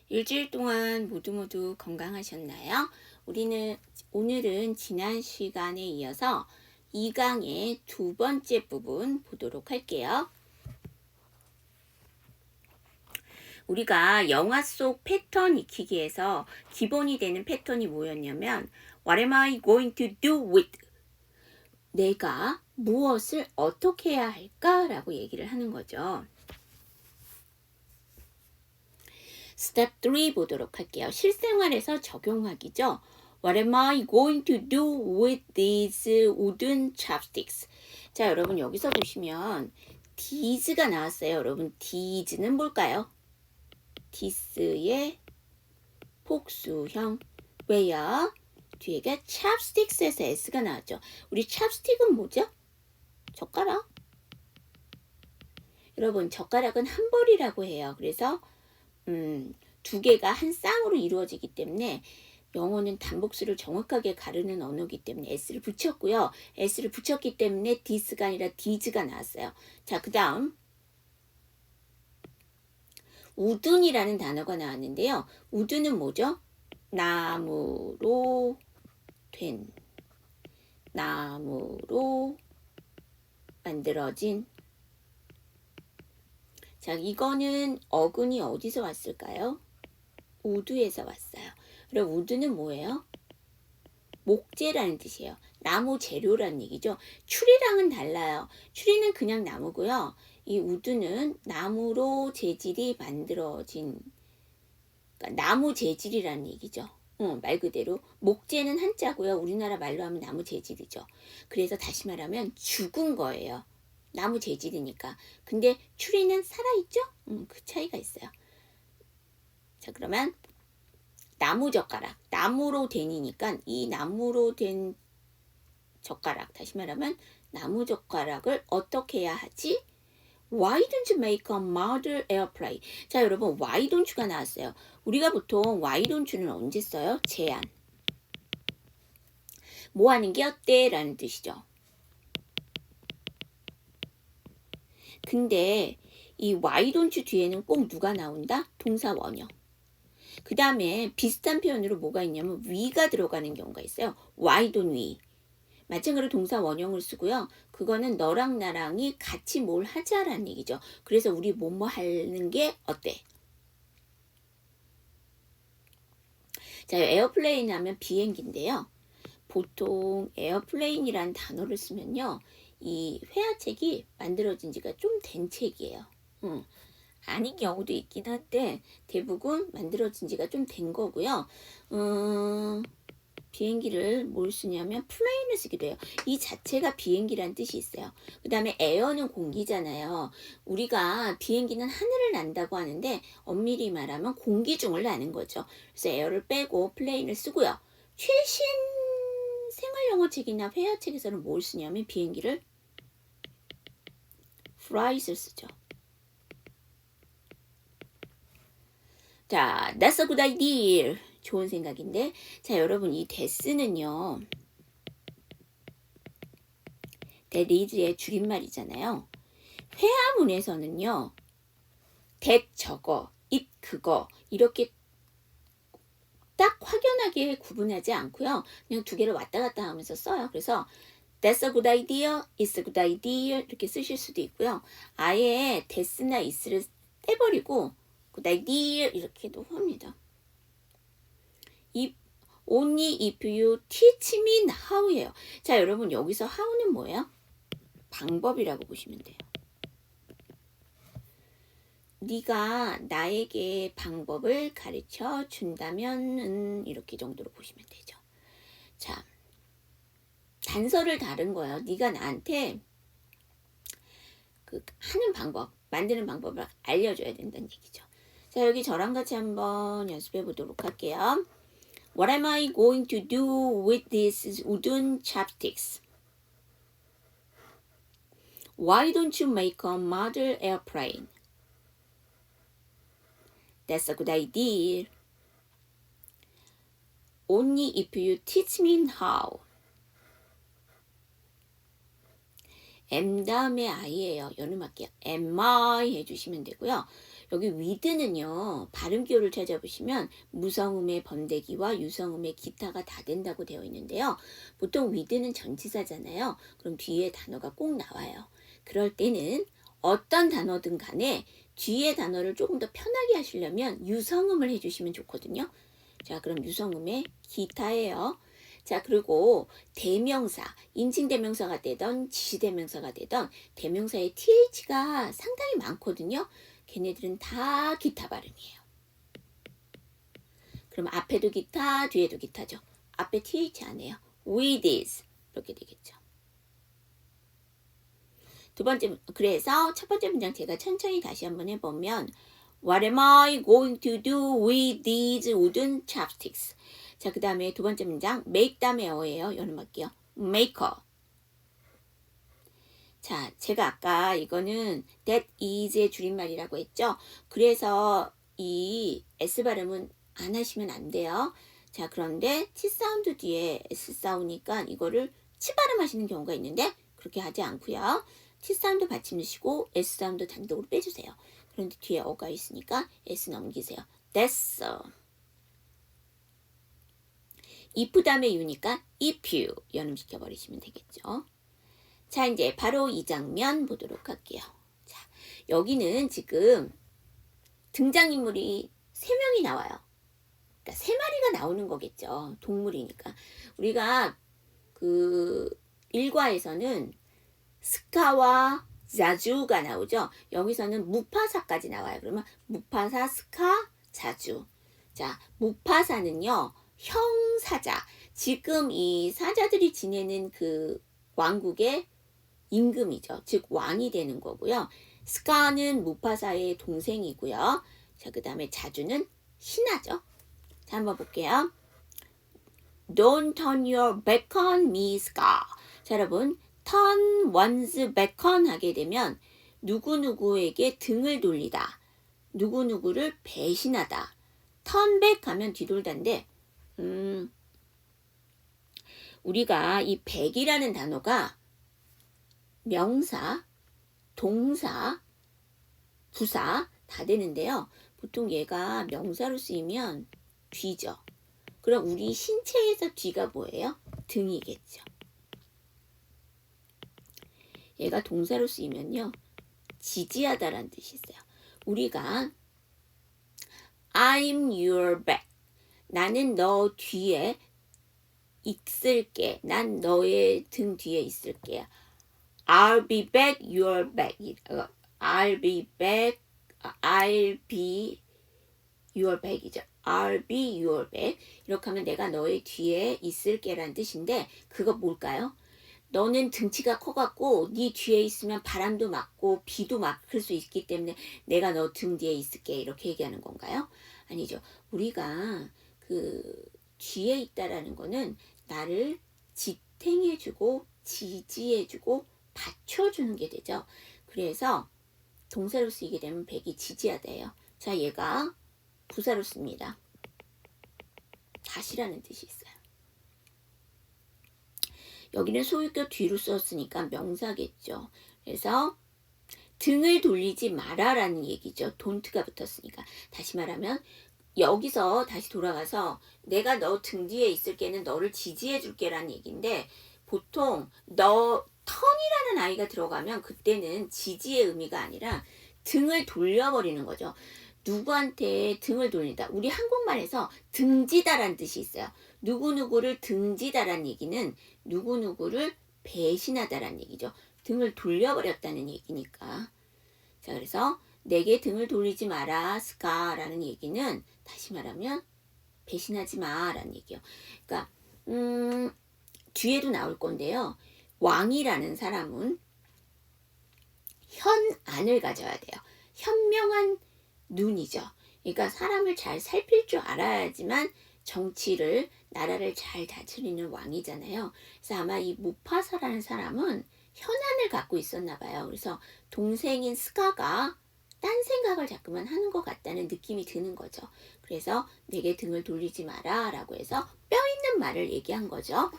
일주일 동안 모두 건강하셨나요? 오늘은 지난 시간에 이어서 2강의 두 번째 부분 보도록 할게요. 우리가 영화 속 패턴 익히기에서 기본이 되는 패턴이 뭐였냐면 What am I going to do with? 내가 무엇을 어떻게 해야 할까? 라고 얘기를 하는 거죠. 스텝 3 보도록 할게요. 실생활에서 적용하기죠. What am I going to do with these wooden chopsticks? 자, 여러분 여기서 보시면 these가 나왔어요. 여러분 these는 뭘까요? this의 복수형. 왜요? 뒤에가 chopsticks에서 s가 나왔죠. 우리 chopstick은 뭐죠? 젓가락. 여러분 젓가락은 한 벌이라고 해요. 그래서 두 개가 한 쌍으로 이루어지기 때문에 영어는 단복수를 정확하게 가르는 언어이기 때문에 s를 붙였고요. s를 붙였기 때문에 this가 아니라 these가 나왔어요. 자, 그 다음 우둔이라는 단어가 나왔는데요. 우둔은 뭐죠? 나무로 만들어진. 자, 이거는 어근이 어디서 왔을까요? 우드에서 왔어요. 그럼 우드는 뭐예요? 목재라는 뜻이에요. 나무 재료라는 얘기죠. 추리랑은 달라요. 추리는 그냥 나무고요. 이 우드는 나무로 재질이 만들어진, 그러니까 나무 재질이라는 얘기죠. 말 그대로 목재는 한자고요. 우리나라 말로 하면 나무 재질이죠. 그래서 다시 말하면 죽은 거예요. 나무 재질이니까. 근데 추리는 살아있죠? 그 차이가 있어요. 자, 그러면 나무 젓가락, 나무로 된이니까 이 나무로 된 젓가락, 다시 말하면 나무 젓가락을 어떻게 해야 하지? Why don't you make a model airplane? 자, 여러분 why don't you가 나왔어요. 우리가 보통 why don't you는 언제 써요? 제안. 뭐 하는 게 어때? 라는 뜻이죠. 근데 이 why don't you 뒤에는 꼭 누가 나온다? 동사 원형. 그 다음에 비슷한 표현으로 뭐가 있냐면 we가 들어가는 경우가 있어요. Why don't we? 마찬가지로 동사 원형을 쓰고요. 그거는 너랑 나랑이 같이 뭘 하자라는 얘기죠. 그래서 우리 뭐뭐 하는 게 어때? 자, 에어플레인 하면 비행기인데요. 보통 에어플레인이라는 단어를 쓰면요. 이 회화책이 만들어진 지가 좀 된 책이에요. 아닌 경우도 있긴 한데 대부분 만들어진 지가 좀 된 거고요. 비행기를 뭘 쓰냐면 플레인을 쓰기도 해요. 이 자체가 비행기란 뜻이 있어요. 그 다음에 에어는 공기잖아요. 우리가 비행기는 하늘을 난다고 하는데 엄밀히 말하면 공기 중을 나는 거죠. 그래서 에어를 빼고 플레인을 쓰고요. 최신 생활영어책이나 회화책에서는 뭘 쓰냐면 비행기를 flies를 쓰죠. 자, that's a good idea. 좋은 생각인데. 자, 여러분 이 that는요. that is의 줄임말이잖아요. 회화문에서는요. that 저거, it 그거 이렇게 딱 확연하게 구분하지 않고요. 그냥 두 개를 왔다 갔다 하면서 써요. 그래서 that's a good idea, it's a good idea 이렇게 쓰실 수도 있고요. 아예 that나 is를 떼버리고 good idea 이렇게도 합니다. Only if you teach me how예요. 자, 여러분 여기서 how는 뭐예요? 방법이라고 보시면 돼요. 네가 나에게 방법을 가르쳐 준다면 이렇게 정도로 보시면 되죠. 자, 단서를 다른 거예요. 네가 나한테 그 하는 방법, 만드는 방법을 알려줘야 된다는 얘기죠. 자, 여기 저랑 같이 한번 연습해 보도록 할게요. What am I going to do with these wooden chopsticks? Why don't you make a model airplane? That's a good idea. Only if you teach me how. M 다음에 I예요. 연음할게요. Am I 해주시면 되고요. 여기 with는요. 발음 기호를 찾아보시면 무성음의 번데기와 유성음의 기타가 다 된다고 되어 있는데요. 보통 with는 전치사잖아요. 그럼 뒤에 단어가 꼭 나와요. 그럴 때는 어떤 단어든 간에 뒤에 단어를 조금 더 편하게 하시려면 유성음을 해주시면 좋거든요. 자, 그럼 유성음의 기타예요. 자, 그리고 대명사, 인칭대명사가 되던 지시대명사가 되던 대명사의 th가 상당히 많거든요. 걔네들은 다 기타 발음이에요. 그럼 앞에도 기타, 뒤에도 기타죠. 앞에 th 안 해요. with is 이렇게 되겠죠. 두 번째, 그래서 첫 번째 문장 제가 천천히 다시 한번 해보면 What am I going to do with these wooden chopsticks? 자, 그 다음에 두 번째 문장 make 다음에 어예요. 연음할게요. maker. 자, 제가 아까 이거는 that is의 줄임말이라고 했죠. 그래서 이 s 발음은 안 하시면 안 돼요. 자, 그런데 t 사운드 뒤에 s 싸우니까 이거를 치 발음하시는 경우가 있는데 그렇게 하지 않고요. t 사운드 받침 넣으시고 s 사운드 단독으로 빼주세요. 그런데 뒤에 어가 있으니까 s 넘기세요. 됐어. if 다음에 you니까 if you 연음시켜 버리시면 되겠죠. 자, 이제 바로 이 장면 보도록 할게요. 자, 여기는 지금 등장인물이 3명이 나와요. 그러니까 3마리가 나오는 거겠죠. 동물이니까. 우리가 그 1과에서는 스카와 자주가 나오죠. 여기서는 무파사까지 나와요. 그러면 무파사, 스카, 자주. 자, 무파사는요. 형사자. 지금 이 사자들이 지내는 그 왕국의 임금이죠. 즉 왕이 되는 거고요. 스카는 무파사의 동생이고요. 자, 그 다음에 자주는 신하죠. 자, 한번 볼게요. Don't turn your back on me, Scar. 자, 여러분, turn one's back on 하게 되면 누구누구에게 등을 돌리다. 누구누구를 배신하다. turn back 하면 뒤돌다인데 우리가 이 back이라는 단어가 명사, 동사, 부사 다 되는데요. 보통 얘가 명사로 쓰이면 뒤죠. 그럼 우리 신체에서 뒤가 뭐예요? 등이겠죠. 얘가 동사로 쓰이면요. 지지하다라는 뜻이 있어요. 우리가 I'm your back. 나는 너 뒤에 있을게. 난 너의 등 뒤에 있을게. I'll be back, your back. I'll be back, I'll be your back이죠. I'll be your back. 이렇게 하면 내가 너의 뒤에 있을게라는 뜻인데 그거 뭘까요? 너는 등치가 커갖고 네 뒤에 있으면 바람도 맞고 비도 막을 수 있기 때문에 내가 너 등 뒤에 있을게 이렇게 얘기하는 건가요? 아니죠. 우리가 그 뒤에 있다라는 거는 나를 지탱해주고 지지해주고 받쳐주는 게 되죠. 그래서 동사로 쓰이게 되면 백이 지지하다예요. 자, 얘가 부사로 씁니다. 다시라는 뜻이 있어요. 여기는 소유격 뒤로 썼으니까 명사겠죠. 그래서 등을 돌리지 마라라는 얘기죠. don't가 붙었으니까. 다시 말하면 여기서 다시 돌아가서 내가 너 등 뒤에 있을게는 너를 지지해 줄게라는 얘기인데 보통 너 턴이라는 아이가 들어가면 그때는 지지의 의미가 아니라 등을 돌려버리는 거죠. 누구한테 등을 돌린다. 우리 한국말에서 등지다라는 뜻이 있어요. 누구누구를 등지다라는 얘기는 누구누구를 배신하다라는 얘기죠. 등을 돌려버렸다는 얘기니까. 자, 그래서 내게 등을 돌리지 마라, 스카라는 얘기는 다시 말하면 배신하지 마라는 얘기요. 그러니까 뒤에도 나올 건데요. 왕이라는 사람은 현안을 가져야 돼요. 현명한 눈이죠. 그러니까 사람을 잘 살필 줄 알아야지만 정치를 나라를 잘 다스리는 왕이잖아요. 그래서 아마 이 무파사라는 사람은 현안을 갖고 있었나 봐요. 그래서 동생인 스카가 딴 생각을 자꾸만 하는 것 같다는 느낌이 드는 거죠. 그래서 내게 등을 돌리지 마라 라고 해서 뼈 있는 말을 얘기한 거죠.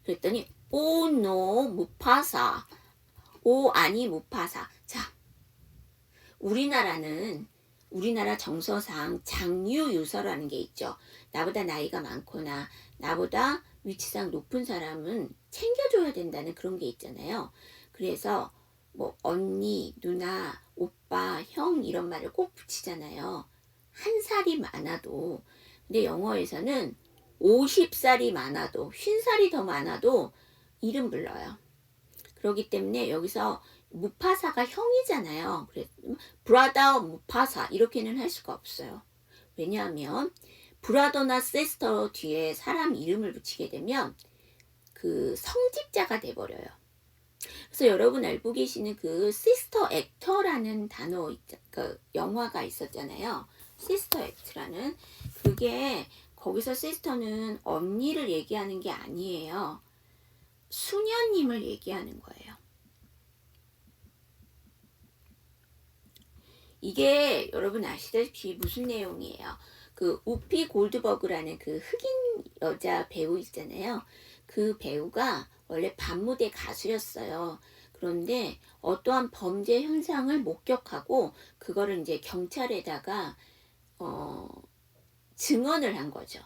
그랬더니 오 노 무파사 오 아니 무파사. 자, 우리나라 정서상 장유유서라는 게 있죠. 나보다 나이가 많거나 나보다 위치상 높은 사람은 챙겨줘야 된다는 그런 게 있잖아요. 그래서 뭐 언니, 누나, 오빠, 형 이런 말을 꼭 붙이잖아요. 한 살이 많아도. 근데 영어에서는 50살이 많아도 50살이 더 많아도 이름 불러요. 그렇기 때문에 여기서 무파사가 형이잖아요. 그래서 브라더 무파사 이렇게는 할 수가 없어요. 왜냐하면 브라더나 시스터 뒤에 사람 이름을 붙이게 되면 그 성직자가 돼버려요. 그래서 여러분 알고 계시는 그 시스터 액터라는 단어, 그 영화가 있었잖아요. 시스터 액트라는 그게 거기서 시스터는 언니를 얘기하는 게 아니에요. 수녀님을 얘기하는 거예요. 이게 여러분 아시다시피 무슨 내용이에요? 그 우피 골드버그라는 그 흑인 여자 배우 있잖아요. 그 배우가 원래 밤무대 가수였어요. 그런데 어떠한 범죄 현상을 목격하고 그거를 이제 경찰에다가 증언을 한 거죠.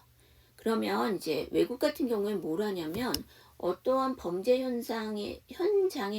그러면 이제 외국 같은 경우에 뭘 하냐면 어떠한 범죄 현장에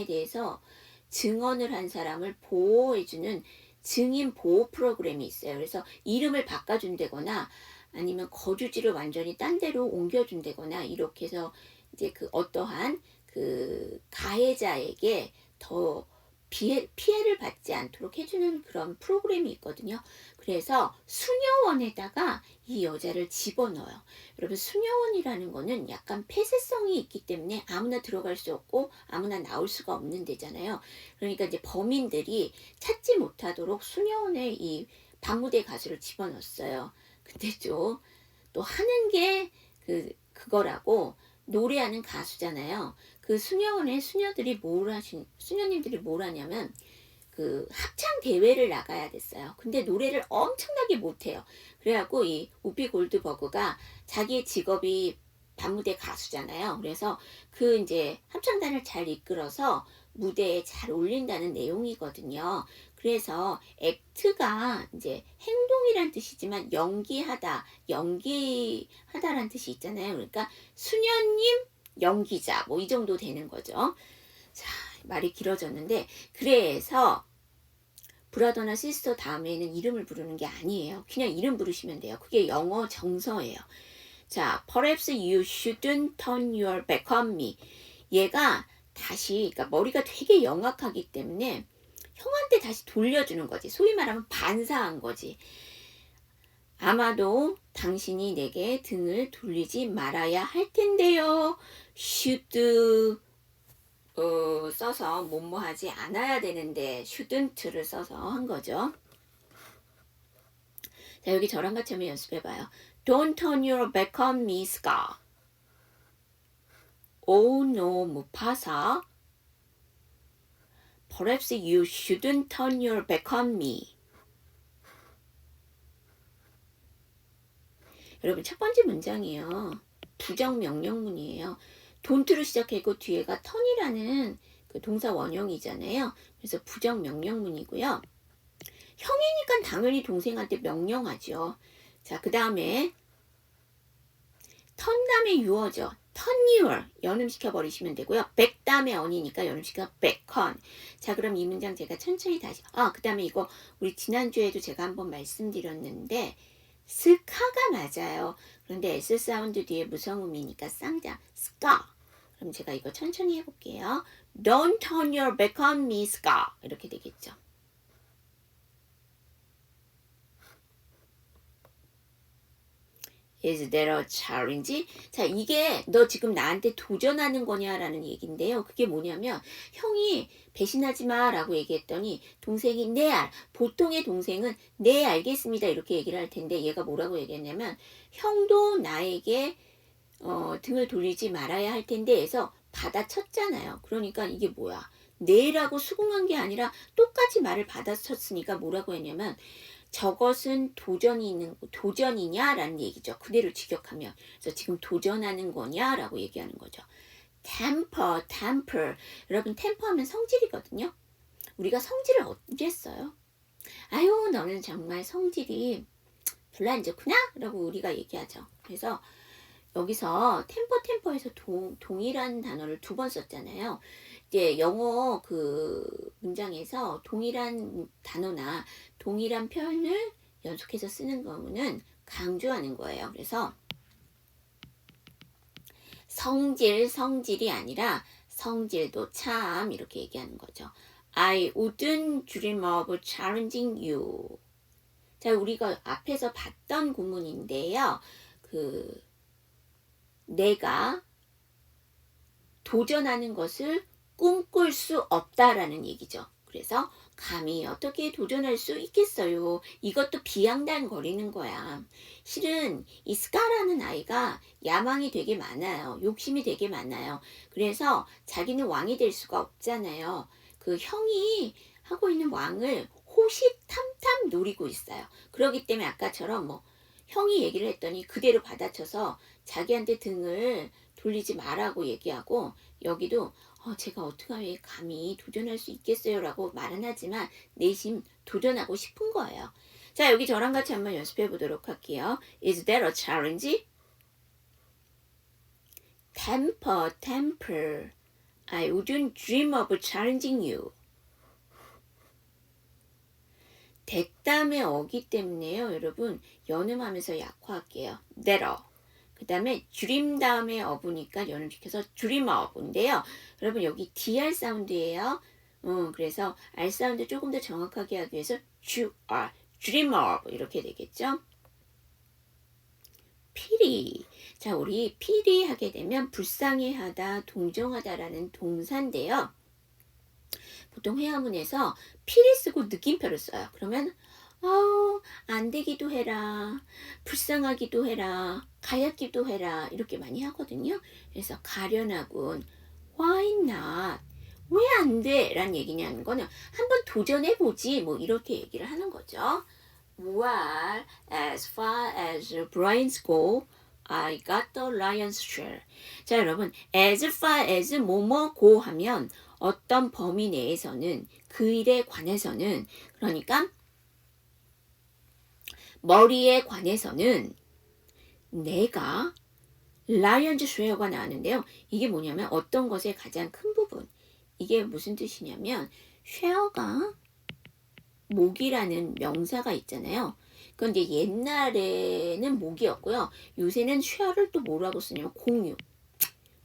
대해서 증언을 한 사람을 보호해주는 증인 보호 프로그램이 있어요. 그래서 이름을 바꿔준다거나 아니면 거주지를 완전히 딴 데로 옮겨준다거나 이렇게 해서 이제 그 어떠한 그 가해자에게 더 피해를 받지 않도록 해주는 그런 프로그램이 있거든요. 그래서 수녀원에다가 이 여자를 집어넣어요. 여러분 수녀원이라는 거는 약간 폐쇄성이 있기 때문에 아무나 들어갈 수 없고 아무나 나올 수가 없는 데잖아요. 그러니까 이제 범인들이 찾지 못하도록 수녀원에 이 방무대 가수를 집어넣었어요. 근데 또 하는 게 그거라고 노래하는 가수잖아요. 그 수녀원의 수녀님들이 뭘 하냐면 그 합창 대회를 나가야 됐어요. 근데 노래를 엄청나게 못해요. 그래갖고 이 우피 골드버그가 자기의 직업이 밤무대 가수잖아요. 그래서 그 이제 합창단을 잘 이끌어서 무대에 잘 올린다는 내용이거든요. 그래서 액트가 이제 행동이란 뜻이지만 연기하다란 뜻이 있잖아요. 그러니까 수녀님 연기자 뭐 이 정도 되는 거죠. 자, 말이 길어졌는데 그래서 브라더나 시스터 다음에는 이름을 부르는 게 아니에요. 그냥 이름 부르시면 돼요. 그게 영어 정서예요. 자, perhaps you shouldn't turn your back on me. 얘가 다시, 그러니까 머리가 되게 영악하기 때문에 형한테 다시 돌려주는 거지. 소위 말하면 반사한 거지. 아마도 당신이 내게 등을 돌리지 말아야 할 텐데요. should 써서 뭐뭐하지 않아야 되는데 shouldn't를 써서 한 거죠. 자, 여기 저랑 같이 한번 연습해봐요. Don't turn your back on me, Scar. Oh no, Mufasa. Perhaps you shouldn't turn your back on me. 여러분 첫 번째 문장이에요. 부정 명령문이에요. don't로 시작하고 뒤에가 turn이라는 그 동사 원형이잖아요. 그래서 부정 명령문이고요. 형이니까 당연히 동생한테 명령하죠. 자, 그 다음에 turn 다음에 유어죠. turn your 연음시켜 버리시면 되고요. back 다음에 on이니까 연음시켜 back on. 자, 그럼 이 문장 제가 천천히 다시 그 다음에 이거 우리 지난주에도 제가 한번 말씀드렸는데 스카가 맞아요. 그런데 S 사운드 뒤에 무성음이니까 쌍자 스카. 그럼 제가 이거 천천히 해볼게요. Don't turn your back on me, Scar. 이렇게 되겠죠. Is that a challenge? 자, 이게 너 지금 나한테 도전하는 거냐라는 얘기인데요. 그게 뭐냐면 형이 배신하지 마라고 얘기했더니 동생이 보통의 동생은 네 알겠습니다 이렇게 얘기를 할 텐데 얘가 뭐라고 얘기했냐면 형도 나에게 등을 돌리지 말아야 할 텐데 해서 받아쳤잖아요. 그러니까 이게 뭐야? 네라고 수긍한 게 아니라 똑같이 말을 받아쳤으니까 뭐라고 했냐면 저것은 도전이냐라는 얘기죠. 그대로 직역하면. 그래서 지금 도전하는 거냐라고 얘기하는 거죠. temper. 여러분 temper 하면 성질이거든요. 우리가 성질을 언제 써요? 아유, 너는 정말 성질이 별로 안 좋구나? 라고 우리가 얘기하죠. 그래서 여기서 템퍼에서 동일한 단어를 두 번 썼잖아요. 이제 영어 그 문장에서 동일한 단어나 동일한 표현을 연속해서 쓰는 경우는 강조하는 거예요. 그래서 성질이 아니라 성질도 참 이렇게 얘기하는 거죠. I wouldn't dream of challenging you. 자, 우리가 앞에서 봤던 구문인데요. 내가 도전하는 것을 꿈꿀 수 없다라는 얘기죠. 그래서 감히 어떻게 도전할 수 있겠어요. 이것도 비양단거리는 거야. 실은 이 스카라는 아이가 야망이 되게 많아요. 욕심이 되게 많아요. 그래서 자기는 왕이 될 수가 없잖아요. 그 형이 하고 있는 왕을 호시탐탐 노리고 있어요. 그렇기 때문에 아까처럼 형이 얘기를 했더니 그대로 받아쳐서 자기한테 등을 돌리지 말라고 얘기하고, 여기도 제가 어떻게 하면 감히 도전할 수 있겠어요 라고 말은 하지만 내심 도전하고 싶은 거예요. 자, 여기 저랑 같이 한번 연습해 보도록 할게요. Is that a challenge? temper. I wouldn't dream of challenging you. 댁담의 어기 때문에요. 여러분 연음하면서 약화할게요. that'll. 그 다음에 dream 다음에 어부니까 연음시켜서 dream of인데요. 여러분 여기 dr 사운드예요. 그래서 r 사운드 조금 더 정확하게 하기 위해서 dream of 이렇게 되겠죠. pity. 자, 우리 pity 하게 되면 불쌍해하다, 동정하다라는 동사인데요. 보통 회화문에서 pity 쓰고 느낌표를 써요. 그러면 안 되기도 해라, 불쌍하기도 해라, 가엾기도 해라 이렇게 많이 하거든요. 그래서 가련하군. Why not? 왜 안 돼? 라는 얘기냐는 거는 한번 도전해보지 뭐 이렇게 얘기를 하는 거죠. Well, as far as brains go, I got the lion's share. 자, 여러분, as far as 뭐뭐 go 하면 어떤 범위 내에서는 그 일에 관해서는, 그러니까 머리에 관해서는 내가 라이언즈 쉐어가 나왔는데요. 이게 뭐냐면 어떤 것의 가장 큰 부분. 이게 무슨 뜻이냐면 쉐어가 목이라는 명사가 있잖아요. 그런데 옛날에는 목이었고요. 요새는 쉐어를 또 뭐라고 쓰냐면 공유.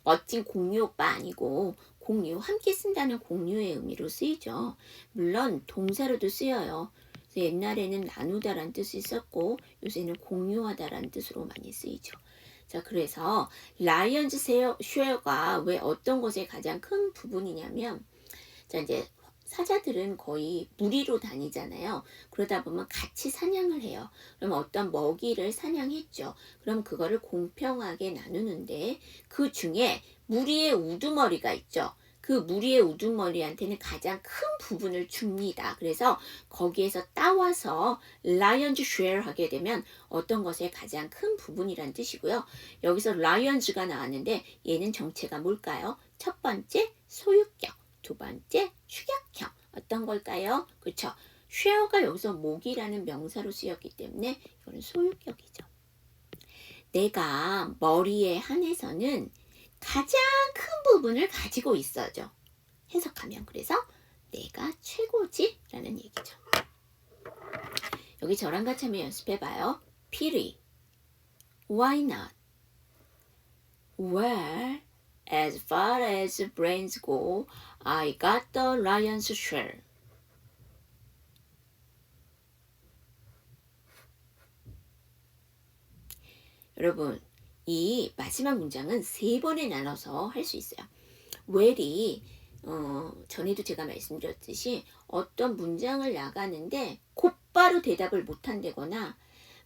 멋진 공유 오빠 아니고 공유, 함께 쓴다는 공유의 의미로 쓰이죠. 물론 동사로도 쓰여요. 옛날에는 나누다라는 뜻이 있었고 요새는 공유하다라는 뜻으로 많이 쓰이죠. 자, 그래서 라이언즈 쉐어가 왜 어떤 것의 가장 큰 부분이냐면, 자, 이제 사자들은 거의 무리로 다니잖아요. 그러다 보면 같이 사냥을 해요. 그럼 어떤 먹이를 사냥했죠. 그럼 그거를 공평하게 나누는데 그 중에 무리의 우두머리가 있죠. 그 무리의 우두머리한테는 가장 큰 부분을 줍니다. 그래서 거기에서 따와서 라이언즈 쉐어 하게 되면 어떤 것의 가장 큰 부분이란 뜻이고요. 여기서 라이언즈가 나왔는데 얘는 정체가 뭘까요? 첫 번째 소유격, 두 번째 축약형. 어떤 걸까요? 그렇죠. 쉐어가 여기서 목이라는 명사로 쓰였기 때문에 이거는 소유격이죠. 내가 머리에 한해서는 가장 큰 부분을 가지고 있어죠. 해석하면 그래서 내가 최고지 라는 얘기죠. 여기 저랑 같이 한번 연습해봐요. pity. Why not? Well, as far as brains go, I got the lion's share. 여러분, 이 마지막 문장은 3번에 나눠서 할 수 있어요. well이 전에도 제가 말씀드렸듯이 어떤 문장을 나가는데 곧바로 대답을 못한다거나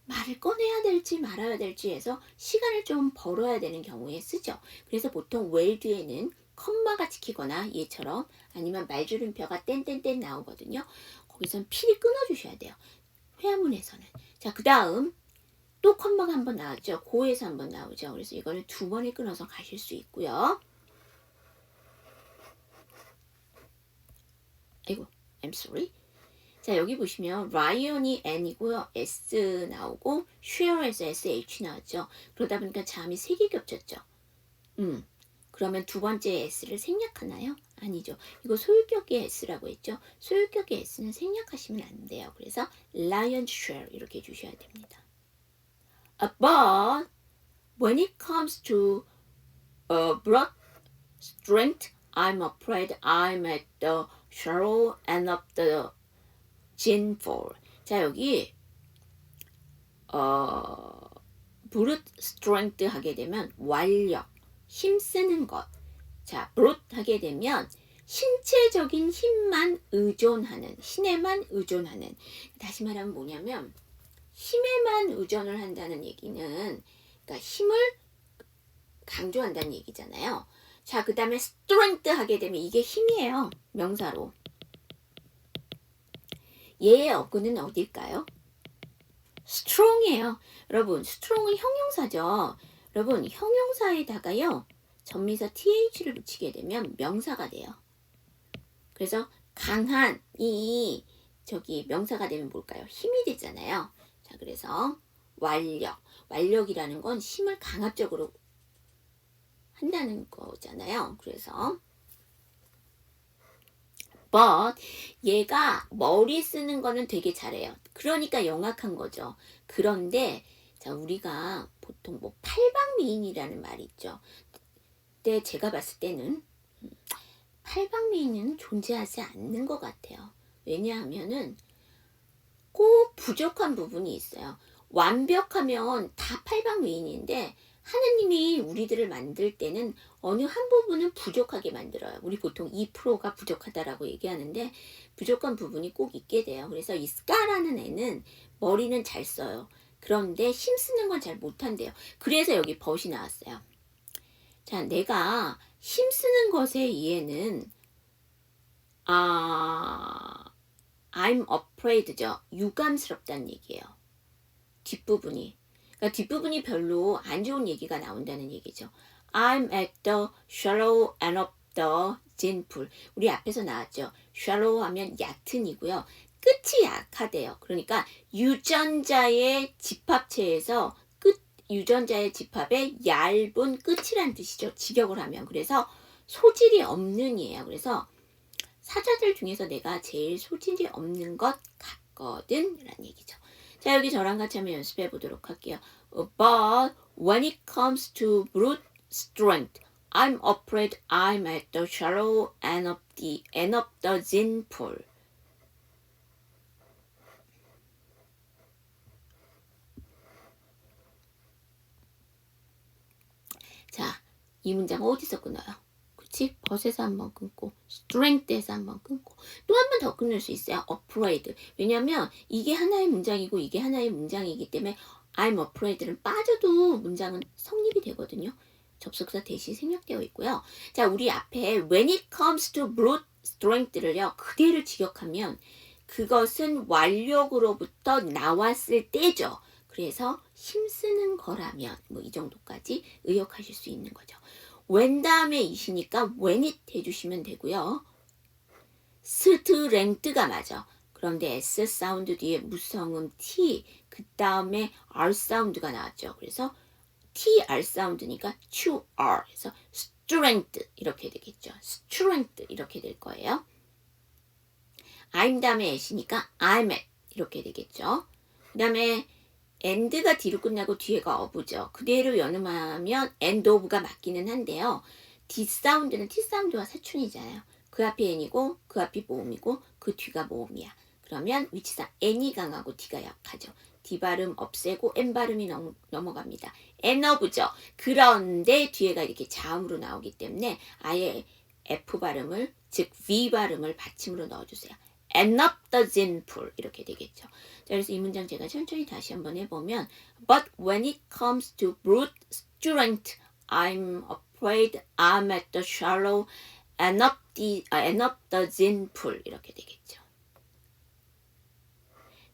말을 꺼내야 될지 말아야 될지 해서 시간을 좀 벌어야 되는 경우에 쓰죠. 그래서 보통 well 뒤에는 컴마가 찍히거나 얘처럼 아니면 말줄임표가 땡땡땡 나오거든요. 거기선 필히 끊어주셔야 돼요. 회화문에서는. 자, 그 다음 또 컴마가 한번 나왔죠. 고에서 한번 나오죠. 그래서 이거는 2번에 끊어서 가실 수 있고요. 아이고, I'm sorry. 자, 여기 보시면 lion이 n이고요. s 나오고 share에서 sh 나왔죠. 그러다 보니까 자음이 3개 겹쳤죠. 그러면 두 번째 s를 생략하나요? 아니죠. 이거 소유격의 s라고 했죠. 소유격의 s는 생략하시면 안 돼요. 그래서 lion's share 이렇게 해주셔야 됩니다. But when it comes to broad strength, I'm afraid I'm at the shallow end of the gin-fall. 자, 여기 brute strength 하게 되면 완력, 힘쓰는 것. 자, brute 하게 되면 신체적인 힘만 의존하는, 힘에만 의존하는. 다시 말하면 뭐냐면 힘에만 의존을 한다는 얘기는 그러니까 힘을 강조한다는 얘기잖아요. 자, 그 다음에 strength 하게 되면 이게 힘이에요. 명사로. 얘의 어근은 어딜까요? strong이에요. 여러분, strong은 형용사죠. 여러분, 형용사에다가요. 전미사 th를 붙이게 되면 명사가 돼요. 그래서 강한 이 저기 명사가 되면 뭘까요? 힘이 되잖아요. 자, 그래서 완력이라는 건 힘을 강압적으로 한다는 거잖아요. 그래서 but 얘가 머리 쓰는 거는 되게 잘해요. 그러니까 영악한 거죠. 그런데 자, 우리가 보통 뭐 팔방미인이라는 말이 있죠. 근데 제가 봤을 때는 팔방미인은 존재하지 않는 것 같아요. 왜냐하면은 꼭 부족한 부분이 있어요. 완벽하면 다 팔방미인인데 하느님이 우리들을 만들 때는 어느 한 부분은 부족하게 만들어요. 우리 보통 2%가 부족하다라고 얘기하는데 부족한 부분이 꼭 있게 돼요. 그래서 이 스카라는 애는 머리는 잘 써요. 그런데 힘쓰는 건 잘 못한대요. 그래서 여기 벗이 나왔어요. 자, 내가 힘쓰는 것의 이해는 I'm afraid죠. 유감스럽다는 얘기예요. 뒷부분이. 그러니까 뒷부분이 별로 안 좋은 얘기가 나온다는 얘기죠. I'm at the shallow end of the gin pool. 우리 앞에서 나왔죠. shallow 하면 얕은이고요. 끝이 약하대요. 그러니까 유전자의 집합체에서 유전자의 집합의 얇은 끝이란 뜻이죠. 직역을 하면. 그래서 소질이 없는 이에요. 그래서 사자들 중에서 내가 제일 소질이 없는 것 같거든 라는 얘기죠. 자, 여기 저랑 같이 한번 연습해 보도록 할게요. But when it comes to brute strength, I'm afraid I'm at the shallow end of the gin pool. 자, 이 문장 어디서 끊어요? 그치? 벗에서 한번 끊고 strength에서 한번 끊고 또 한 번 더 끊을 수 있어요. afraid. 왜냐면 이게 하나의 문장이고 이게 하나의 문장이기 때문에 I'm afraid는 빠져도 문장은 성립이 되거든요. 접속사 대신 생략되어 있고요. 자, 우리 앞에 when it comes to brute strength를요. 그대로 직역하면 그것은 완력으로부터 나왔을 때죠. 그래서 힘쓰는 거라면 뭐 이 정도까지 의역하실 수 있는 거죠. when 다음에 이시니까 when it 해주시면 되고요. 스트렝트가 맞아. 그런데 S 사운드 뒤에 무성음 T 그 다음에 R 사운드가 나왔죠. 그래서 TR 사운드니까 to R 그래서 strength 이렇게 되겠죠. strength 이렇게 될 거예요. I'm 다음에 S니까 I'm at 이렇게 되겠죠. 그 다음에 and가 뒤로 끝나고 뒤에가 of죠. 그대로 연음하면 end of가 맞기는 한데요. D 사운드는 T 사운드와 사춘이잖아요. 그 앞이 n이고 그 앞이 모음이고 그 뒤가 모음이야. 그러면 위치상 n이 강하고 D가 약하죠. D 발음 없애고 N 발음이 넘어갑니다. N of죠. 그런데 뒤에가 이렇게 자음으로 나오기 때문에 아예 F 발음을 즉 V 발음을 받침으로 넣어주세요. End of the gin pool 이렇게 되겠죠. 자, 그래서 이 문장 제가 천천히 다시 한번 해보면 But when it comes to brute strength, I'm afraid I'm at the shallow end of the gin pool 이렇게 되겠죠.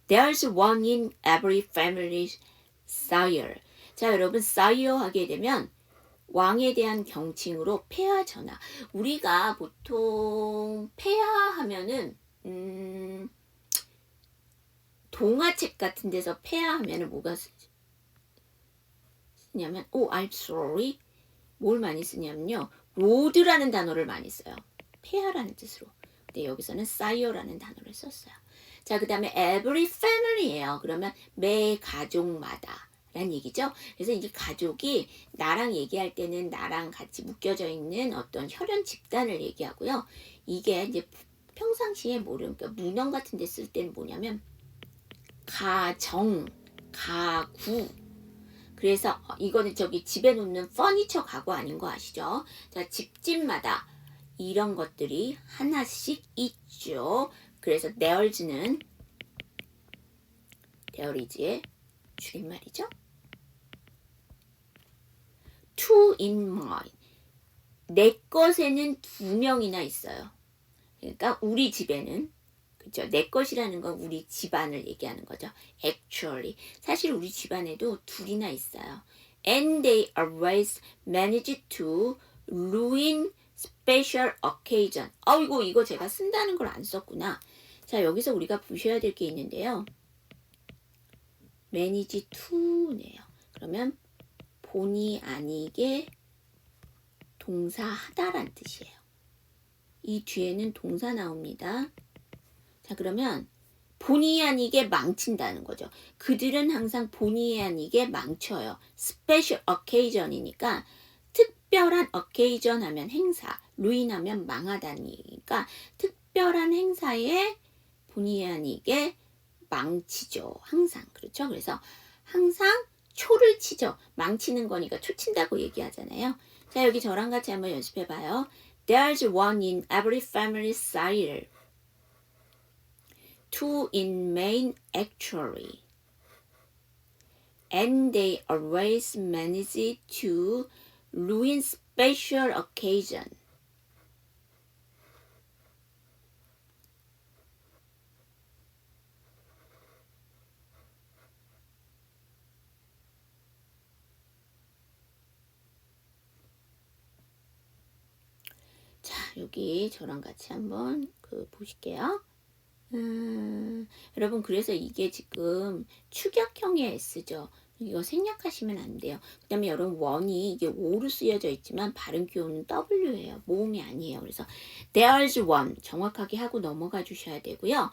There's one in every family's sire. 자, 여러분 sire 하게 되면 왕에 대한 경칭으로 폐하 전하. 우리가 보통 폐하 하면은 동화책 같은 데서 폐하하면 뭐가 쓰냐면 I'm sorry. 뭘 많이 쓰냐면요. 로드라는 단어를 많이 써요. 폐하라는 뜻으로. 근데 여기서는 sire라는 단어를 썼어요. 자, 그 다음에 every family예요. 그러면 매 가족마다 라는 얘기죠. 그래서 이제 가족이 나랑 얘기할 때는 나랑 같이 묶여져 있는 어떤 혈연 집단을 얘기하고요. 이게 이제 평상시에 그러니까 문헌 같은 데 쓸 때는 뭐냐면 가정, 가구. 그래서 이거는 저기 집에 놓는 퍼니처 가구 아닌 거 아시죠? 자, 집집마다 이런 것들이 하나씩 있죠. 그래서 there's는 there is의 줄임말이죠. two in mine. 내 것에는 2명이나 있어요. 그러니까 우리 집에는 그죠? 내 것이라는 건 우리 집안을 얘기하는 거죠. Actually. 사실 우리 집안에도 2이나 있어요. And they always manage to ruin special occasion. 아이고 이거 제가 쓴다는 걸 안 썼구나. 자, 여기서 우리가 보셔야 될 게 있는데요. manage to네요. 그러면 본의 아니게 동사하다란 뜻이에요. 이 뒤에는 동사 나옵니다. 자, 그러면 본의 아니게 망친다는 거죠. 그들은 항상 본의 아니게 망쳐요. special occasion이니까 특별한 occasion 하면 행사, ruin 하면 망하다니까 특별한 행사에 본의 아니게 망치죠. 항상. 그렇죠? 그래서 항상 초를 치죠. 망치는 거니까 초 친다고 얘기하잖아요. 자, 여기 저랑 같이 한번 연습해 봐요. There's one in every family cider. Two in Maine actually. And they always manage to ruin special occasion. 자, 여기 저랑 같이 한번 보실게요. 여러분 그래서 이게 지금 축약형의 S죠. 이거 생략하시면 안 돼요. 그 다음에 여러분 원이 이게 O로 쓰여져 있지만 발음 기호는 W예요. 모음이 아니에요. 그래서 there's one 정확하게 하고 넘어가 주셔야 되고요.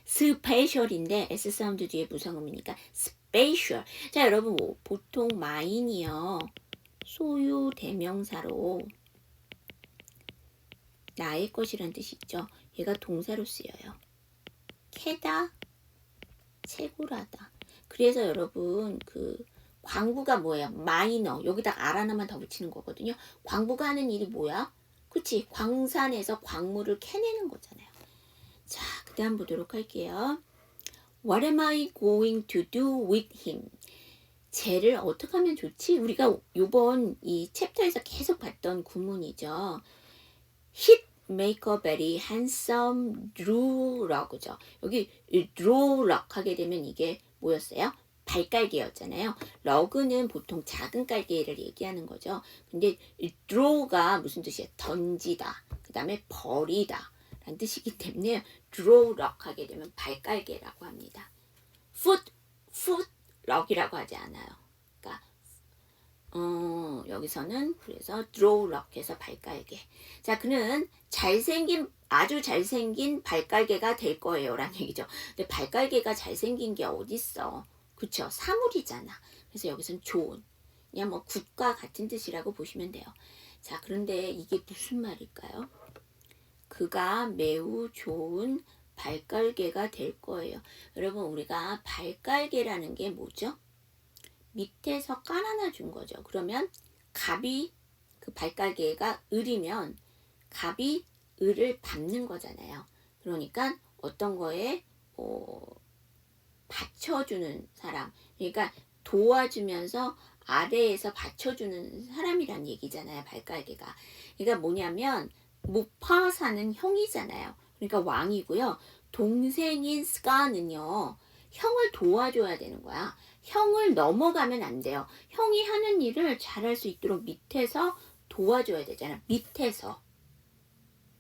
스페셜인데 S 사운드 뒤에 무성음이니까 스페셜. 자, 여러분 보통 mine이요. 소유 대명사로 나의 것이란 뜻이 있죠. 얘가 동사로 쓰여요. 캐다, 채굴하다. 그래서 여러분 광부가 뭐예요? 마이너. 여기다 알 하나만 더 붙이는 거거든요. 광부가 하는 일이 뭐야? 그치? 광산에서 광물을 캐내는 거잖아요. 자, 그 다음 보도록 할게요. What am I going to do with him? 쟤를 어떻게 하면 좋지? 우리가 요번 이 챕터에서 계속 봤던 구문이죠. He'd make a very handsome drew라고죠. 여기 drew럭 하게 되면 이게 뭐였어요? 발깔개였잖아요. 러그는 보통 작은 깔개를 얘기하는 거죠. 근데 throw가 무슨 뜻이에요? 던지다. 그 다음에 버리다. 라는 뜻이기 때문에 drew럭 하게 되면 발깔개라고 합니다. foot럭이라고 하지 않아요. 그러니까 여기서는 그래서 drew럭해서 발깔개. 자, 그는 아주 잘생긴 발깔개가 될 거예요. 라는 얘기죠. 근데 발깔개가 잘생긴 게 어딨어. 그쵸? 사물이잖아. 그래서 여기서는 좋은. 그냥 뭐 굿과 같은 뜻이라고 보시면 돼요. 자, 그런데 이게 무슨 말일까요? 그가 매우 좋은 발깔개가 될 거예요. 여러분, 우리가 발깔개라는 게 뭐죠? 밑에서 깔아놔 준 거죠. 그러면 갑이 그 발깔개가 을이면 갑이 을을 밟는 거잖아요. 그러니까 어떤 거에 받쳐주는 사람. 그러니까 도와주면서 아래에서 받쳐주는 사람이란 얘기잖아요. 발깔개가. 그러니까 뭐냐면 무파사는 형이잖아요. 그러니까 왕이고요. 동생인 스가는요. 형을 도와줘야 되는 거야. 형을 넘어가면 안 돼요. 형이 하는 일을 잘할 수 있도록 밑에서 도와줘야 되잖아. 밑에서.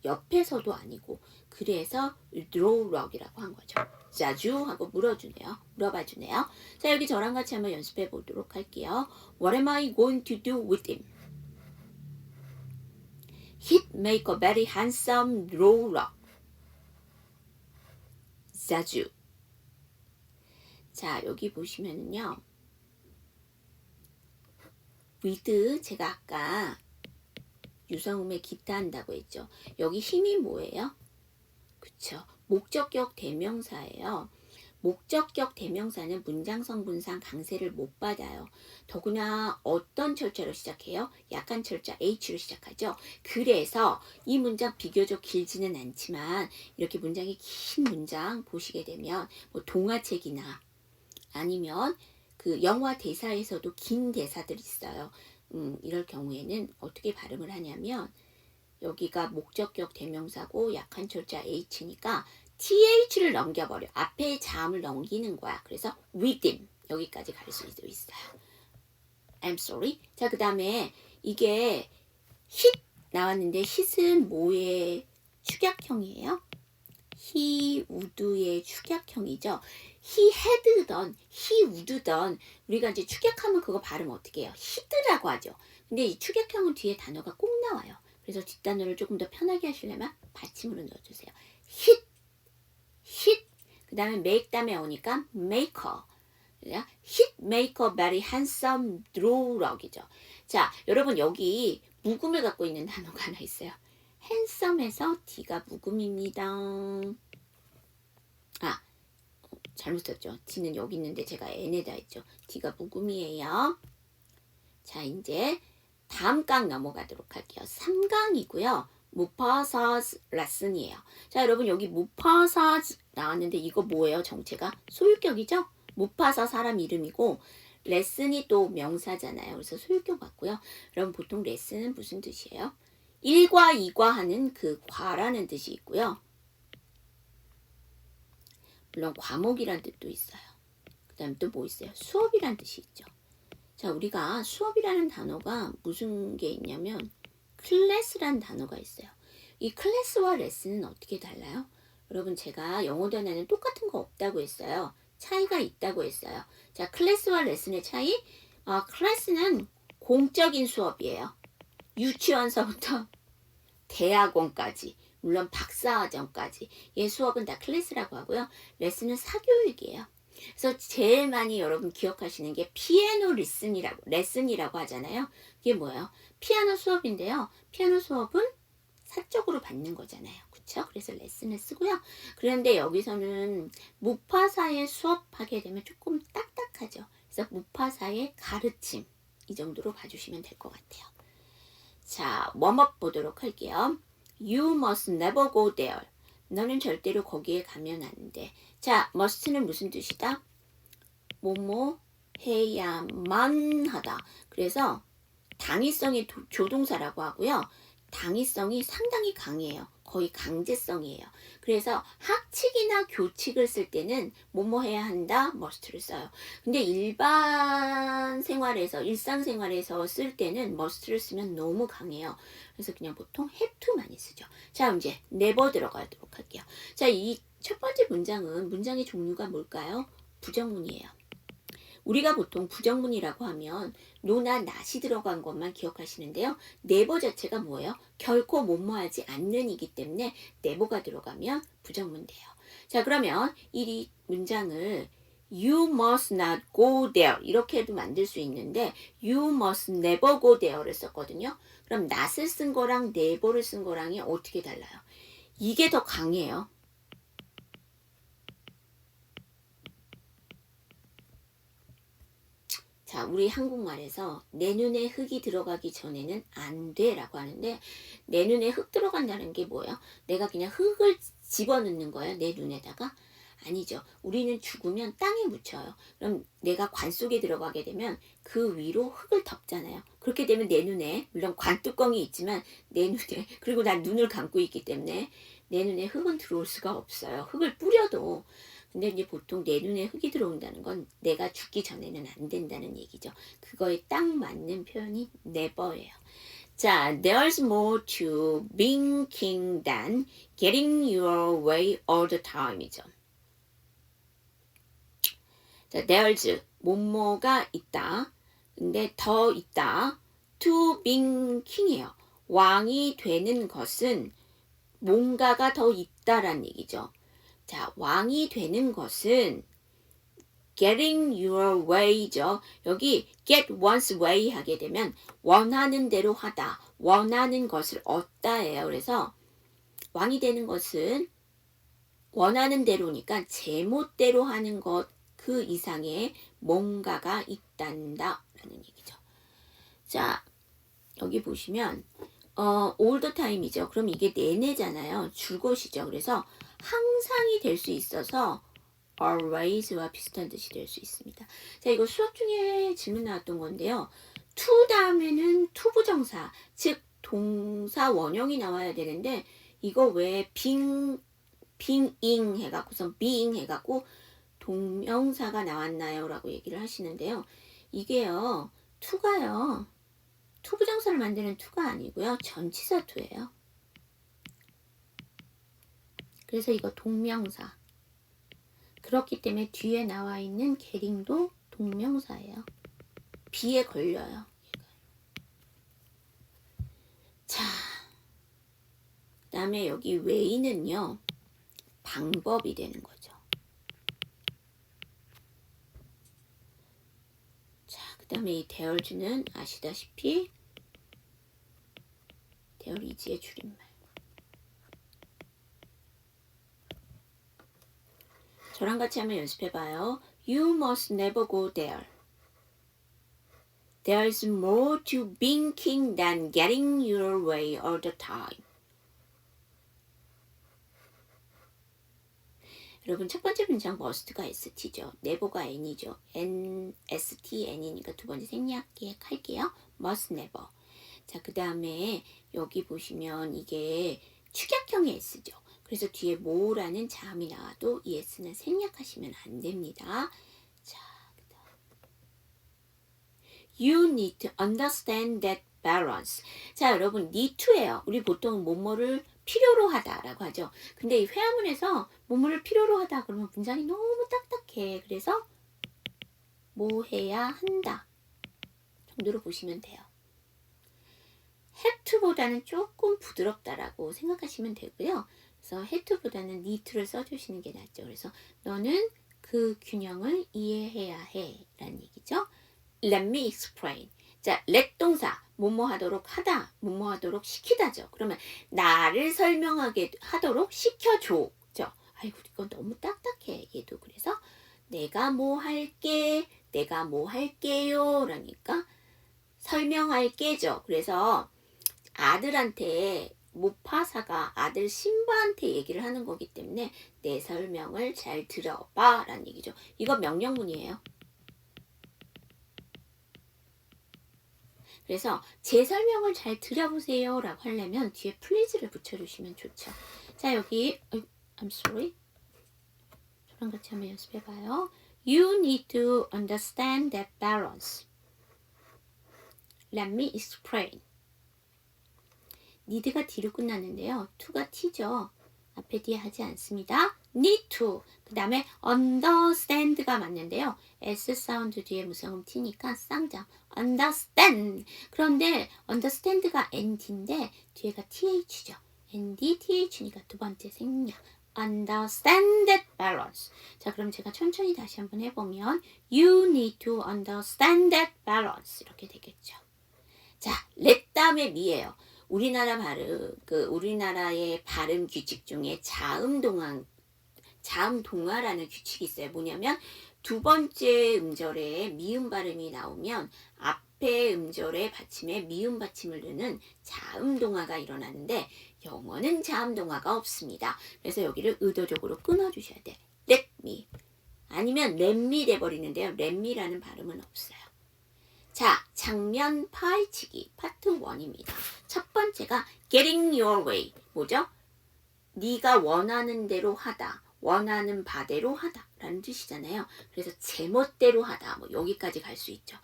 옆에서도 아니고. 그래서 드로우럭이라고 한 거죠. 자주 하고 물어봐주네요. 자, 여기 저랑 같이 한번 연습해 보도록 할게요. What am I going to do with him? He'd make a very handsome drowlock. 자주. 자, 여기 보시면은요. with 제가 아까 유성음에 기타 한다고 했죠. 여기 힘이 뭐예요? 그쵸. 목적격 대명사예요. 목적격 대명사는 문장 성분상 강세를 못 받아요. 더구나 어떤 철자로 시작해요? 약한 철자 H로 시작하죠. 그래서 이 문장 비교적 길지는 않지만 이렇게 문장이 긴 문장 보시게 되면 뭐 동화책이나 아니면 그 영화 대사에서도 긴 대사들이 있어요. 이럴 경우에는 어떻게 발음을 하냐면 여기가 목적격 대명사고 약한 철자 H니까 TH를 넘겨버려. 앞에 자음을 넘기는 거야. 그래서 with him 여기까지 갈 수도 있어요. I'm sorry. 자, 그 다음에 이게 hit 나왔는데 hit은 뭐의 축약형이에요? he would의 축약형이죠. he had던, he would던 우리가 이제 축약하면 그거 발음 어떻게 해요? hit라고 하죠. 근데 이 축약형은 뒤에 단어가 꼭 나와요. 그래서 뒷단어를 조금 더 편하게 하시려면 받침으로 넣어주세요. hit. 그 다음에 make 다음에 오니까 maker. hit make a very handsome drowlock이죠. 자, 여러분 여기 묵음을 갖고 있는 단어가 하나 있어요. handsome에서 D가 묵음입니다. 잘못 썼죠. D는 여기 있는데 제가 N에다 했죠. D가 묵음이에요. 자, 이제 다음 강 넘어가도록 할게요. 3강이고요. 무파사즈 레슨이에요. 자, 여러분 여기 무파사즈 나왔는데 이거 뭐예요? 정체가 소유격이죠? 무파사 사람 이름이고 레슨이 또 명사잖아요. 그래서 소유격 맞고요. 여러분 보통 레슨은 무슨 뜻이에요? 1과 2과 하는 그 과라는 뜻이 있고요. 물론 과목이란 뜻도 있어요. 그 다음에 또 뭐 있어요? 수업이란 뜻이 있죠. 자, 우리가 수업이라는 단어가 무슨 게 있냐면 클래스라는 단어가 있어요. 이 클래스와 레슨은 어떻게 달라요? 여러분 제가 영어 단어는 똑같은 거 없다고 했어요. 차이가 있다고 했어요. 자, 클래스와 레슨의 차이? 클래스는 공적인 수업이에요. 유치원서부터 대학원까지 물론 박사과정까지 얘 수업은 다 클래스라고 하고요. 레슨은 사교육이에요. 그래서 제일 많이 여러분 기억하시는 게 피아노 레슨이라고 하잖아요. 이게 뭐예요? 피아노 수업인데요. 피아노 수업은 사적으로 받는 거잖아요. 그쵸? 그래서 레슨을 쓰고요. 그런데 여기서는 무파사의 수업하게 되면 조금 딱딱하죠. 그래서 무파사의 가르침 이 정도로 봐주시면 될 것 같아요. 자, 웜업 보도록 할게요. You must never go there. 너는 절대로 거기에 가면 안 돼. 자, must는 무슨 뜻이다? 뭐뭐 해야만 하다. 그래서 당위성이 조동사라고 하고요. 당위성이 상당히 강해요. 거의 강제성이에요. 그래서 학칙이나 교칙을 쓸 때는 뭐뭐 해야 한다, must를 써요. 근데 일상생활에서 쓸 때는 must를 쓰면 너무 강해요. 그래서 그냥 보통 have to 많이 쓰죠. 자, 이제 never 들어가도록 할게요. 자, 이 첫 번째 문장의 종류가 뭘까요? 부정문이에요. 우리가 보통 부정문이라고 하면 no나 not이 들어간 것만 기억하시는데요. never 자체가 뭐예요? 결코 뭐뭐하지 않는이기 때문에 never가 들어가면 부정문 돼요. 자, 그러면 이 문장을 You must not go there 이렇게도 만들 수 있는데 You must never go there를 썼거든요. 그럼 not을 쓴 거랑 never를 쓴 거랑이 어떻게 달라요? 이게 더 강해요. 자, 우리 한국말에서 내 눈에 흙이 들어가기 전에는 안 돼 라고 하는데 내 눈에 흙 들어간다는 게 뭐예요? 내가 그냥 흙을 집어넣는 거예요? 내 눈에다가? 아니죠. 우리는 죽으면 땅에 묻혀요. 그럼 내가 관 속에 들어가게 되면 그 위로 흙을 덮잖아요. 그렇게 되면 내 눈에 물론 관뚜껑이 있지만 내 눈에 그리고 난 눈을 감고 있기 때문에 내 눈에 흙은 들어올 수가 없어요. 흙을 뿌려도. 근데 이제 보통 내 눈에 흙이 들어온다는 건 내가 죽기 전에는 안 된다는 얘기죠. 그거에 딱 맞는 표현이 never예요. 자, there's more to being king than getting your way all the time이죠. 자, there's 뭐뭐가 있다. 근데 더 있다. to being king이에요. 왕이 되는 것은 뭔가가 더 있다란 얘기죠. 자, 왕이 되는 것은 getting your way죠. 여기 get one's way 하게 되면 원하는 대로 하다, 원하는 것을 얻다예요. 그래서 왕이 되는 것은 원하는 대로니까 제멋대로 하는 것 그 이상의 뭔가가 있단다 라는 얘기죠. 자, 여기 보시면 all the time이죠. 그럼 이게 내내잖아요. 줄것이죠. 그래서 항상이 될 수 있어서 always와 비슷한 뜻이 될 수 있습니다. 자, 이거 수업 중에 질문 나왔던 건데요. to 다음에는 투부정사, 즉 동사 원형이 나와야 되는데 이거 왜 being 해갖고서 being 해갖고 동명사가 나왔나요? 라고 얘기를 하시는데요. 이게요. to가요. 투부정사를 만드는 to가 아니고요. 전치사 to예요. 그래서 이거 동명사. 그렇기 때문에 뒤에 나와 있는 getting도 동명사예요. be에 걸려요. 자, 그 다음에 여기 way는요. 방법이 되는 거죠. 자, 그 다음에 이 there's는 아시다시피 there is의 줄임말. 저랑 같이 한번 연습해봐요. You must never go there. There's more to being king than getting your way all the time. 여러분 첫 번째 문장 must가 st죠. never가 n이죠. st, n이니까 두 번째 생략할게요. must never. 자, 그 다음에 여기 보시면 이게 축약형의 s죠. 그래서 뒤에 뭐라는 자음이 나와도 이 s는 생략하시면 안 됩니다. 자, 그다음. You need to understand that balance. 자, 여러분 need to예요. 우리 보통 뭐뭐를 필요로 하다라고 하죠. 근데 이 회화문에서 뭐뭐를 필요로 하다 그러면 문장이 너무 딱딱해. 그래서 뭐 해야 한다 정도로 보시면 돼요. have to보다는 조금 부드럽다라고 생각하시면 되고요. 그래서 have to보다는 need to를 써주시는 게 낫죠. 그래서 너는 그 균형을 이해해야 해 라는 얘기죠. Let me explain. 자, let 동사 뭐뭐 하도록 하다, 뭐뭐 하도록 시키다죠. 그러면 나를 설명하게 하도록 시켜줘. 아이고 이건 너무 딱딱해. 얘도 그래서 내가 뭐 할게, 내가 뭐 할게요. 라니까 설명할게죠. 그래서 아들한테 모파사가 아들 심바한테 얘기를 하는 거기 때문에 내 설명을 잘 들어봐 라는 얘기죠. 이거 명령문이에요. 그래서 제 설명을 잘 들어보세요 라고 하려면 뒤에 please를 붙여주시면 좋죠. 자, 여기 I'm sorry. 저랑 같이 한번 연습해봐요. You need to understand that balance. Let me explain. need가 D로 끝났는데요. to가 T죠. 앞에 뒤에 하지 않습니다. need to. 그 다음에 understand가 맞는데요. S 사운드 뒤에 무성음 T니까 쌍장. understand. 그런데 understand가 ND인데 뒤에가 TH죠. ND, TH니까 두 번째 생략. understand that balance. 자, 그럼 제가 천천히 다시 한번 해보면 You need to understand that balance. 이렇게 되겠죠. 자, let 다음에 me예요. 우리나라의 발음 규칙 중에 자음 동화라는 규칙이 있어요. 뭐냐면 두 번째 음절에 미음 발음이 나오면 앞에 음절에 받침에 미음 받침을 넣는 자음 동화가 일어나는데 영어는 자음 동화가 없습니다. 그래서 여기를 의도적으로 끊어주셔야 돼. let me. 아니면 let me 돼버리는데요. let me라는 발음은 없어요. 자, 장면 파헤치기 파트 1입니다. 첫 번째가 getting your way. 뭐죠? 네가 원하는 대로 하다. 원하는 바대로 하다 라는 뜻이잖아요. 그래서 제멋대로 하다. 뭐 여기까지 갈 수 있죠.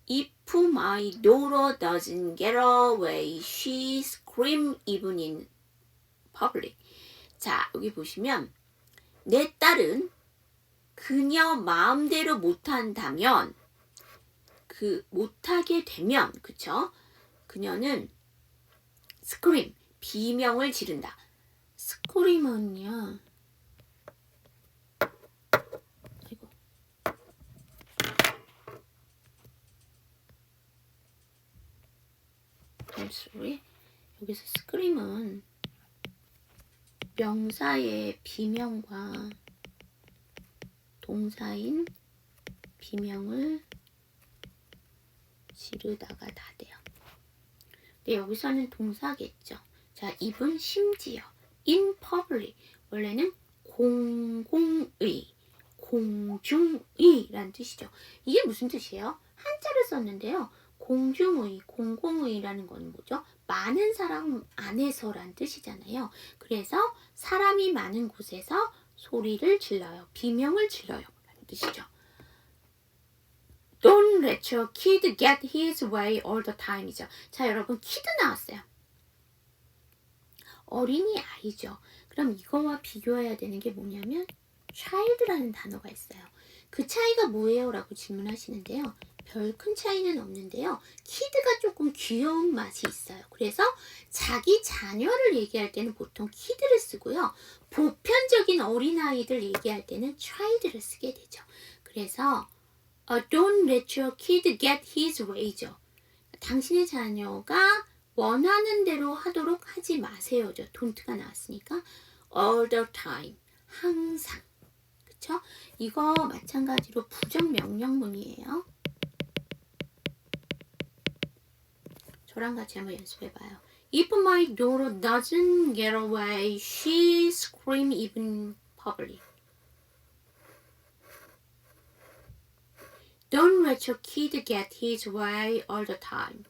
If my daughter doesn't get away, she scream even in public. 자, 여기 보시면 내 딸은 그녀 마음대로 못한다면 못하게 되면 그쵸? 그녀는 scream 비명을 지른다. scream은요. 아이고. I'm sorry. 여기서 scream은 명사의 비명과 동사인 비명을 지르다가 다 돼요. 근데 여기서는 동사겠죠. 자, 입은 심지어 in public 원래는 공공의, 공중의 라는 뜻이죠. 이게 무슨 뜻이에요? 한자를 썼는데요. 공중의, 공공의라는 건 뭐죠? 많은 사람 안에서란 뜻이잖아요. 그래서 사람이 많은 곳에서 소리를 질러요. 비명을 질러요. 라는 뜻이죠. Don't let your kid get his way all the time 이죠. 자, 여러분 kid 나왔어요. 어린이 아이죠. 그럼 이거와 비교해야 되는 게 뭐냐면 child라는 단어가 있어요. 그 차이가 뭐예요? 라고 질문하시는데요. 별 큰 차이는 없는데요. kid가 조금 귀여운 맛이 있어요. 그래서 자기 자녀를 얘기할 때는 보통 kid를 쓰고요. 보편적인 어린아이들 얘기할 때는 child를 쓰게 되죠. 그래서 Don't let your kid get his way죠. 당신의 자녀가 원하는 대로 하도록 하지 마세요죠. don't가 나왔으니까 all the time, 항상. 그쵸? 이거 마찬가지로 부정명령문이에요. 저랑 같이 한번 연습해봐요. If my daughter doesn't get away, she scream even public. Don't let your kid get his way all the time.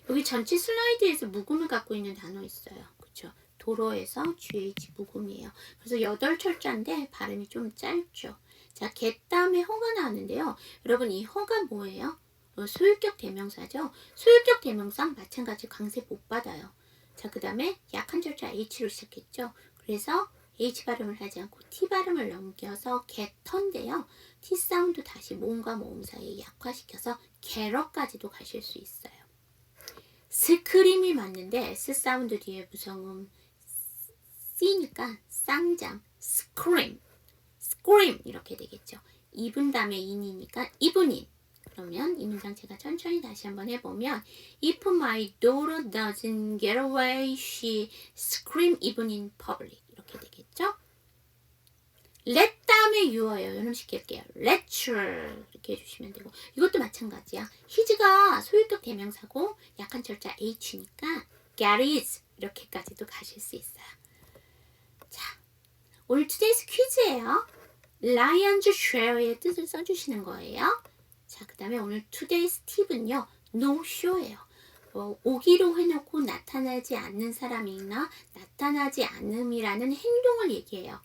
여기 전체 슬라이드에서 묵음을 갖고 있는 단어 있어요. 그쵸? 도로에서 GH 묵음이에요. 그래서 8철자인데 발음이 좀 짧죠. 자, get 다음에 허가 나왔는데요. 여러분 이 허가 뭐예요? 소유격 대명사죠. 소유격 대명사 마찬가지 강세 못 받아요. 자, 그 다음에 약한 절자 H로 시작했죠. 그래서 H 발음을 하지 않고 T 발음을 넘겨서 get터인데요. T 사운드 다시 모음과 모음 사이에 약화시켜서 get어까지도 가실 수 있어요. 스크림이 맞는데 S 사운드 뒤에 무성음 C니까 쌍장 scream 이렇게 되겠죠. 입은 다음에 인이니까 이분인. 그러면 이 문장 제가 천천히 다시 한번 해보면 If my daughter doesn't get away, she scream even in public. 이렇게 되겠죠. let 다음에 유어예요. 연음시킬게요. lecture 이렇게 해주시면 되고 이것도 마찬가지야. his가 소유격 대명사고 약한 철자 h니까 get is 이렇게까지도 가실 수 있어요. 자, 오늘 today's 퀴즈예요. lion's share의 뜻을 써주시는 거예요. 자, 그 다음에 오늘 today's 팁은요. no show예요. 오기로 해놓고 나타나지 않는 사람이나 나타나지 않음이라는 행동을 얘기해요.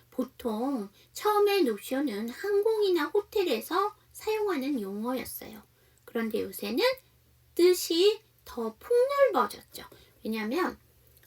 보통 처음에 노쇼는 항공이나 호텔에서 사용하는 용어였어요. 그런데 요새는 뜻이 더 폭넓어졌죠. 왜냐하면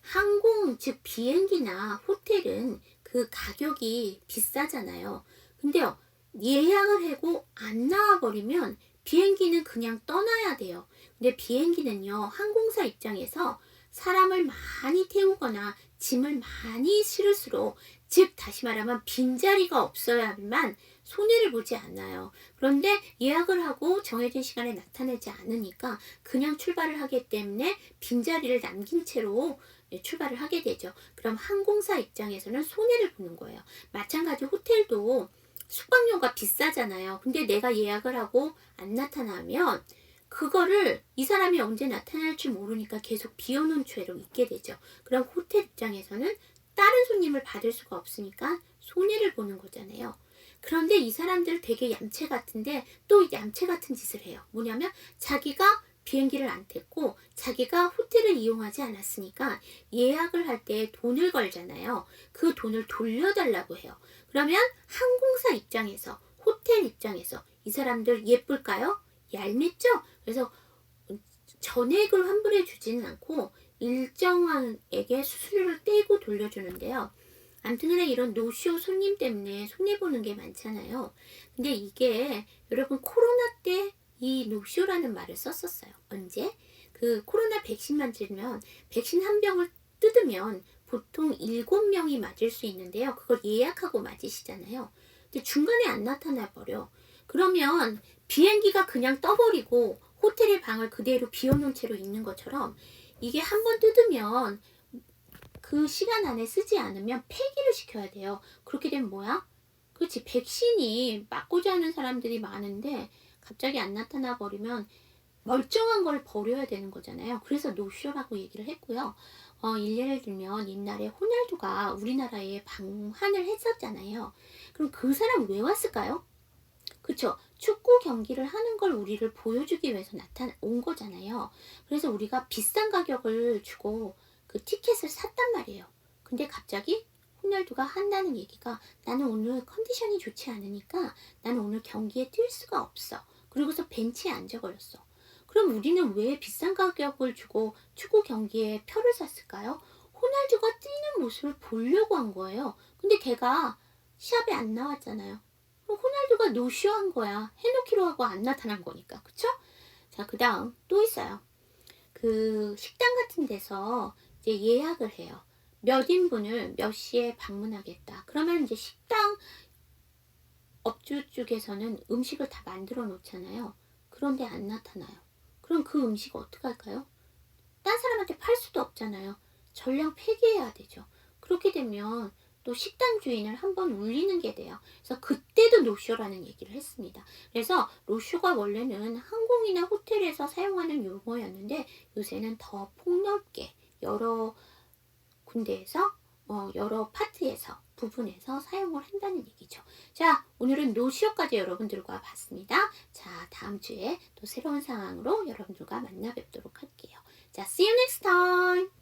항공, 즉 비행기나 호텔은 그 가격이 비싸잖아요. 근데요, 예약을 하고 안 나와버리면 비행기는 그냥 떠나야 돼요. 근데 비행기는요, 항공사 입장에서 사람을 많이 태우거나 짐을 많이 실을수록, 즉 다시 말하면 빈자리가 없어야만 손해를 보지 않아요. 그런데 예약을 하고 정해진 시간에 나타나지 않으니까 그냥 출발을 하기 때문에 빈자리를 남긴 채로 출발을 하게 되죠. 그럼 항공사 입장에서는 손해를 보는 거예요. 마찬가지 호텔도 숙박료가 비싸잖아요. 근데 내가 예약을 하고 안 나타나면 그거를 이 사람이 언제 나타날지 모르니까 계속 비워놓은 채로 있게 되죠. 그럼 호텔 입장에서는 다른 손님을 받을 수가 없으니까 손해를 보는 거잖아요. 그런데 이 사람들 되게 얌체 같은데 또 얌체 같은 짓을 해요. 뭐냐면 자기가 비행기를 안 탔고 자기가 호텔을 이용하지 않았으니까 예약을 할 때 돈을 걸잖아요. 그 돈을 돌려달라고 해요. 그러면 항공사 입장에서, 호텔 입장에서 이 사람들 예쁠까요? 얄밉죠? 그래서 전액을 환불해 주지는 않고 일정한에게 수수료를 떼고 돌려주는데요. 아무튼 이런 노쇼 손님 때문에 손해보는 게 많잖아요. 근데 이게 여러분 코로나 때 이 노쇼라는 말을 썼었어요. 언제? 그 코로나 백신만 맞으면 백신 한 병을 뜯으면 보통 7명이 맞을 수 있는데요. 그걸 예약하고 맞으시잖아요. 근데 중간에 안 나타나 버려. 그러면 비행기가 그냥 떠버리고 호텔의 방을 그대로 비워놓은 채로 있는 것처럼 이게 한 번 뜯으면 그 시간 안에 쓰지 않으면 폐기를 시켜야 돼요. 그렇게 되면 뭐야? 그렇지, 백신이 맞고자 하는 사람들이 많은데 갑자기 안 나타나 버리면 멀쩡한 걸 버려야 되는 거잖아요. 그래서 노쇼라고 얘기를 했고요. 예를 들면 옛날에 호날두가 우리나라에 방한을 했었잖아요. 그럼 그 사람 왜 왔을까요? 그쵸? 축구 경기를 하는 걸 우리를 보여주기 위해서 온 거잖아요. 그래서 우리가 비싼 가격을 주고 그 티켓을 샀단 말이에요. 근데 갑자기 호날두가 한다는 얘기가 나는 오늘 컨디션이 좋지 않으니까 나는 오늘 경기에 뛸 수가 없어. 그리고서 벤치에 앉아버렸어. 그럼 우리는 왜 비싼 가격을 주고 축구 경기에 표를 샀을까요? 호날두가 뛰는 모습을 보려고 한 거예요. 근데 걔가 시합에 안 나왔잖아요. 호날두가 노쇼한 거야. 해놓기로 하고 안 나타난 거니까. 그쵸? 자, 그 다음 또 있어요. 그 식당 같은 데서 이제 예약을 해요. 몇 인분을 몇 시에 방문하겠다. 그러면 이제 식당 업주 쪽에서는 음식을 다 만들어 놓잖아요. 그런데 안 나타나요. 그럼 그 음식 어떻게 할까요? 딴 사람한테 팔 수도 없잖아요. 전량 폐기해야 되죠. 그렇게 되면 또 식당 주인을 한번 울리는 게 돼요. 그래서 그때도 노쇼라는 얘기를 했습니다. 그래서 노쇼가 원래는 항공이나 호텔에서 사용하는 용어였는데 요새는 더 폭넓게 여러 군데에서 여러 파트에서 부분에서 사용을 한다는 얘기죠. 자, 오늘은 노쇼까지 여러분들과 봤습니다. 자, 다음 주에 또 새로운 상황으로 여러분들과 만나 뵙도록 할게요. 자, see you next time.